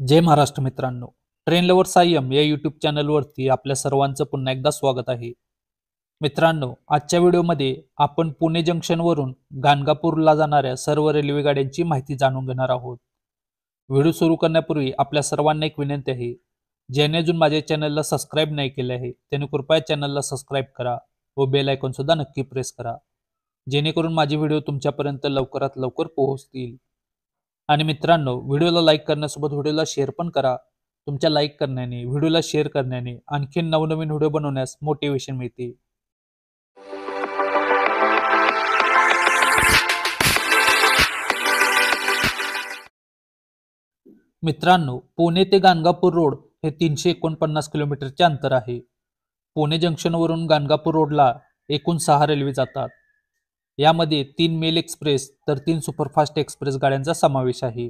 जय महाराष्ट्र मित्रांनो. Train lover Sayam या YouTube चॅनलवरती आपल्या सर्वांचं पुन्हा एकदा स्वागत आहे. मित्रांनो, आजच्या व्हिडिओमध्ये आपण पुणे जंक्शनवरून गाणगापूरला जाणाऱ्या सर्व रेल्वे गाड्यांची माहिती जाणून घेणार आहोत. व्हिडिओ सुरू करण्यापूर्वी आपल्या सर्वांना एक विनंती आहे. ज्याने अजून माझ्या चॅनलला सबस्क्राईब नाही केले आहे त्याने कृपया चॅनलला सबस्क्राईब करा व बेल आयकॉन सुद्धा नक्की प्रेस करा, जेणेकरून माझे व्हिडिओ तुमच्यापर्यंत लवकरात लवकर पोहोचतील. आणि मित्रांनो, व्हिडिओला लाईक करण्यासोबत व्हिडिओला शेअर पण करा. तुमच्या लाईक करण्याने, व्हिडिओला शेअर करण्याने आणखीन नवनवीन व्हिडिओ बनवण्यास मोटिवेशन मिळते. मित्रांनो, पुणे ते गाणगापूर रोड हे 349 किलोमीटरचे अंतर आहे. पुणे जंक्शनवरून गाणगापूर रोडला एकूण 6 रेल्वे जातात. यामध्ये 3 मेल एक्सप्रेस तर 3 सुपरफास्ट एक्सप्रेस गाड्यांचा समावेश आहे.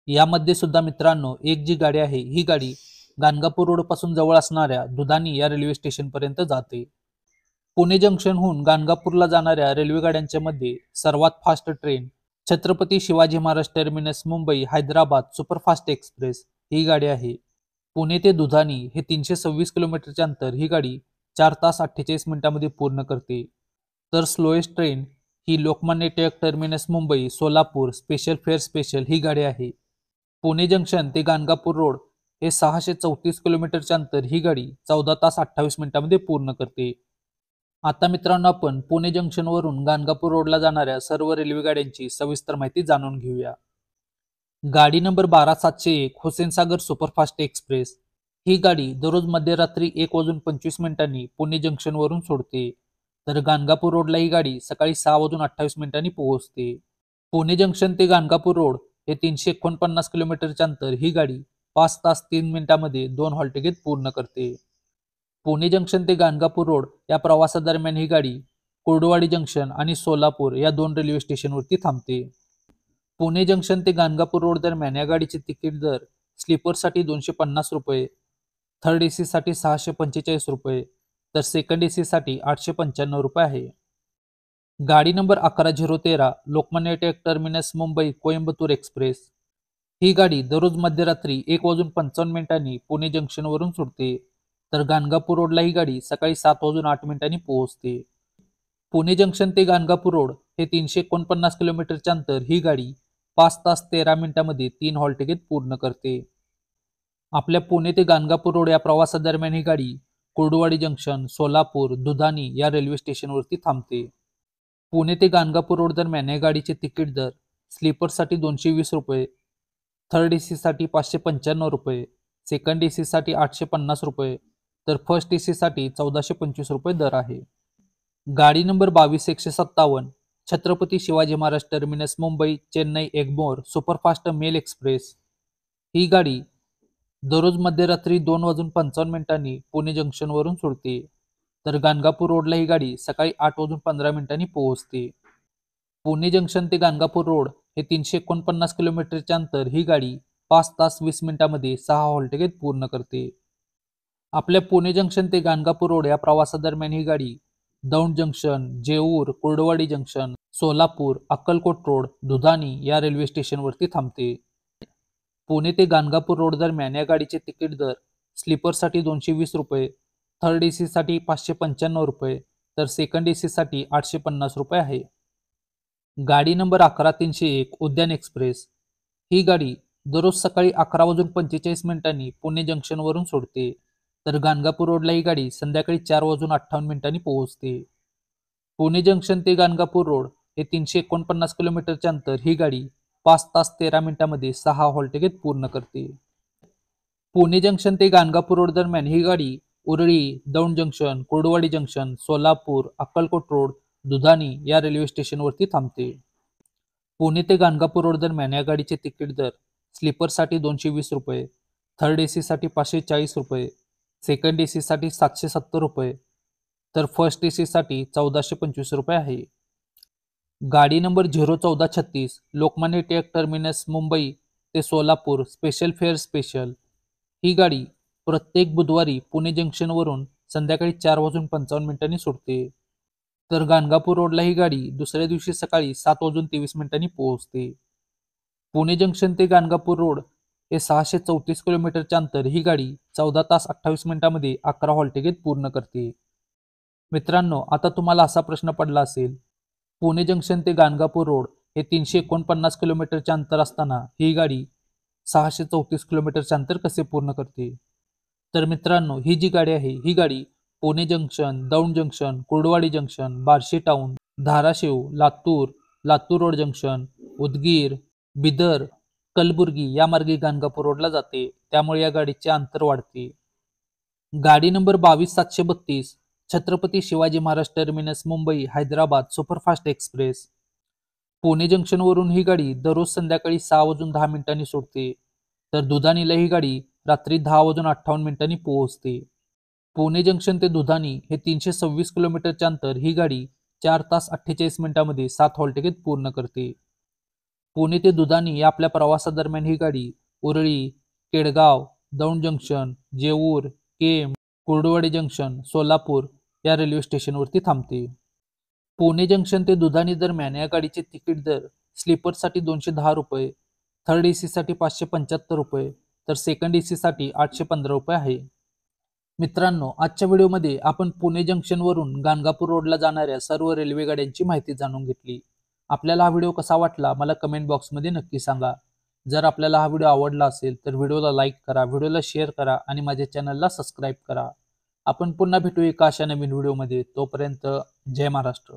यामध्ये सुद्धा मित्रांनो, एक जी गाडी आहे ही गाडी गाणगापूर रोड पासून जवळ असणाऱ्या दुधानी या रेल्वे स्टेशन पर्यंत जाते. पुणे जंक्शनहून गाणगापूरला जाणाऱ्या रेल्वे गाड्यांच्या मध्ये सर्वात fast train Chhatrapati Shivaji Maharaj terminus Mumbai Hyderabad superfast express ही गाडी आहे. पुणे ते दुधानी हे 326 किलोमीटरचे अंतर ही गाडी 4 तास 48 मिनिटांमध्ये पूर्ण करते. तर स्लोएस्ट ट्रेन ही Lokmanya Tilak terminus Mumbai Solapur special fare special ही गाडी आहे. पुणे जंक्शन ते गाणगापूर रोड हे 634 किलोमीटरचे अंतर ही गाडी 14 तास 28 मिनिटांमध्ये पूर्ण करते. आता मित्रांनो, आपण पुणे जंक्शनवरून गाणगापूर रोडला जाणाऱ्या सर्व रेल्वे गाड्यांची सविस्तर माहिती जाणून घेऊया. गाडी नंबर 12701 हुसेनसागर सुपरफास्ट एक्सप्रेस ही गाडी दररोज मध्यरात्री 1:25 पुणे जंक्शनवरून सोडते. तर गाणगापूर रोडला ही गाडी सकाळी 6:28 पोहोचते. पुणे जंक्शन ते गाणगापूर रोड हे 349 किलोमीटरचे अंतर ही गाडी 5 तास 3 मिनिटांमध्ये 2 हॉल्ट घेत पूर्ण करते. पुणे जंक्शन ते गाणगापूर रोड या प्रवासादरम्यान ही गाडी कुर्डुवाडी जंक्शन आणि सोलापूर या 2 रेल्वे स्टेशनवरती थांबते. पुणे जंक्शन ते गाणगापूर रोड दरम्यान या गाडीचे तिकीट दर स्लीपरसाठी 250 रुपये, थर्ड एसी साठी 645 रुपये, तर सेकंड एसी साठी 895 रुपये आहे. गाडी number 11013 Lokmanya Tilak terminus Mumbai Coimbatore express ही गाडी दररोज मध्यरात्री 1:55 पुणे जंक्शनवरून सुटते. तर गाणगापूर रोडला ही गाडी सकाळी 7:08 पोहोचते. पुणे जंक्शन ते गाणगापूर रोड हे 349 किलोमीटरचे अंतर ही गाडी 5 तास 13 मिनिटांमध्ये 3 हॉल्ट घेत पूर्ण करते. आपल्या पुणे ते गाणगापूर रोड या प्रवासादरम्यान ही गाडी कुर्डुवाडी जंक्शन सोलापूर दुधानी या रेल्वे स्टेशनवरती थांबते. पुणे ते गाणगापूर रोड दरम्यान या गाडीचे तिकीट दर स्लीपरसाठी 220 रुपये, थर्ड एसी साठी 595 रुपये, सेकंड एसी साठी 850 रुपये, तर फर्स्ट एसी साठी 1425 रुपये दर आहे. गाडी number 22157 Chhatrapati Shivaji Maharaj terminus Mumbai Chennai Egmore superfast mail express ही गाडी दररोज मध्यरात्री 2:55 पुणे जंक्शनवरून सुटते. तर गाणगापूर रोडला ही गाडी सकाळी 8:15 पोहोचते. पुणे जंक्शन ते गाणगापूर रोड हे 349 किलोमीटरचे अंतर ही गाडी 5 तास 20 मिनिटांमध्ये 6 हॉल्ट घेत पूर्ण करते. आपल्या पुणे जंक्शन ते गाणगापूर रोड या प्रवासादरम्यान ही गाडी Daund junction, Jeur, Kurduwadi junction, Solapur, Akkalkot road, Dudhani या रेल्वे स्टेशनवरती थांबते. पुणे ते गाणगापूर रोड दरम्यान या गाडीचे तिकीट दर स्लीपरसाठी 220 रुपये, थर्ड एसी साठी 595 रुपये, तर सेकंड एसी साठी 850 रुपये आहे. गाडी नंबर 11301 उद्यान एक्सप्रेस ही गाडी दररोज सकाळी 11:45 पुणे जंक्शनवरून सोडते. तर गाणगापूर रोडला ही गाडी संध्याकाळी 4:58 पोहोचते. पुणे जंक्शन ते गाणगापूर रोड हे 349 किलोमीटरचे अंतर ही गाडी 5 तास 13 मिनिटांमध्ये 6 हॉल्ट घेत पूर्ण करते. पुणे जंक्शन ते गाणगापूर रोड दरम्यान ही गाडी Urali, Daund junction, Kurduwadi junction, Solapur, Akkalkot road, Dudhani या रेल्वे स्टेशनवरती थांबते. पुणे ते गाणगापूर रोड दरम्यान या गाडीचे तिकीट दर स्लीपरसाठी 220 रुपये, थर्ड एसी साठी 540 रुपये, सेकंड एसी साठी 770 रुपये, तर फर्स्ट एसी साठी 1425 रुपये आहे. गाडी नंबर 01436 लोकमान्य टिळक टर्मिनस मुंबई ते सोलापूर स्पेशल फेअर स्पेशल ही गाडी प्रत्येक बुधवारी पुणे जंक्शनवरून संध्याकाळी 4:55 सुटते. तर गाणगापूर रोडला ही गाडी दुसऱ्या दिवशी सकाळी 7:23 पोहोचते. पुणे जंक्शन ते गाणगापूर रोड हे 634 किलोमीटरचे अंतर ही गाडी 14 तास 28 मिनिटांमध्ये 11 हॉल्ट घेत पूर्ण करते. मित्रांनो, आता तुम्हाला असा प्रश्न पडला असेल, पुणे जंक्शन ते गाणगापूर रोड हे 349 किलोमीटरचे अंतर असताना ही गाडी 634 किलोमीटरचे अंतर कसे पूर्ण करते? तर मित्रांनो, ही जी गाडी आहे ही गाडी Pune junction, Daund junction, Kurduwadi junction, Barshi town, Dharashiv, Latur, Latur road junction, Udgir, Bidar, Kalaburagi या मार्गे गाणगापूर रोडला जाते. त्यामुळे या गाडीचे अंतर वाढते. गाडी number 22732 Chhatrapati Shivaji Maharaj terminus Mumbai Hyderabad superfast express. Pune जंक्शनवरून ही गाडी दररोज संध्याकाळी 6:10 सुटते, तर दुधाणीला ही गाडी रात्री 10:58 पोहोचते. पुणे जंक्शन ते दुधाणी हे 326 किलोमीटरचे अंतर ही गाडी 4 तास 48 मिनिटांमध्ये 7 हॉल्ट घेत पूर्ण करते. पुणे ते दुधाणी या आपल्या प्रवासादरम्यान ही गाडी उरळी, केडगाव, दौंड जंक्शन, जेऊर, केम, कुर्डुवाडी जंक्शन, सोलापूर या रेल्वे स्टेशनवरती थांबते. पुणे जंक्शन ते दुधाणी दरम्यान या गाडीचे तिकीट दर स्लीपरसाठी 210 रुपये, थर्ड एसी साठी 575 रुपये, तर सेकंड एसी साठी 815 रुपये आहे. मित्रांनो, आजच्या व्हिडिओमध्ये आपण पुणे जंक्शनवरून गाणगापूर रोडला जाणाऱ्या सर्व रेल्वे गाड्यांची माहिती जाणून घेतली. आपल्याला हा व्हिडिओ कसा वाटला मला कमेंट बॉक्समध्ये नक्की सांगा. जर आपल्याला हा व्हिडिओ आवडला असेल तर व्हिडिओला लाईक करा, व्हिडिओला शेअर करा आणि माझ्या चॅनलला सबस्क्राईब करा. आपण पुन्हा भेटू एका अशा नवीन व्हिडिओमध्ये. तोपर्यंत जय महाराष्ट्र.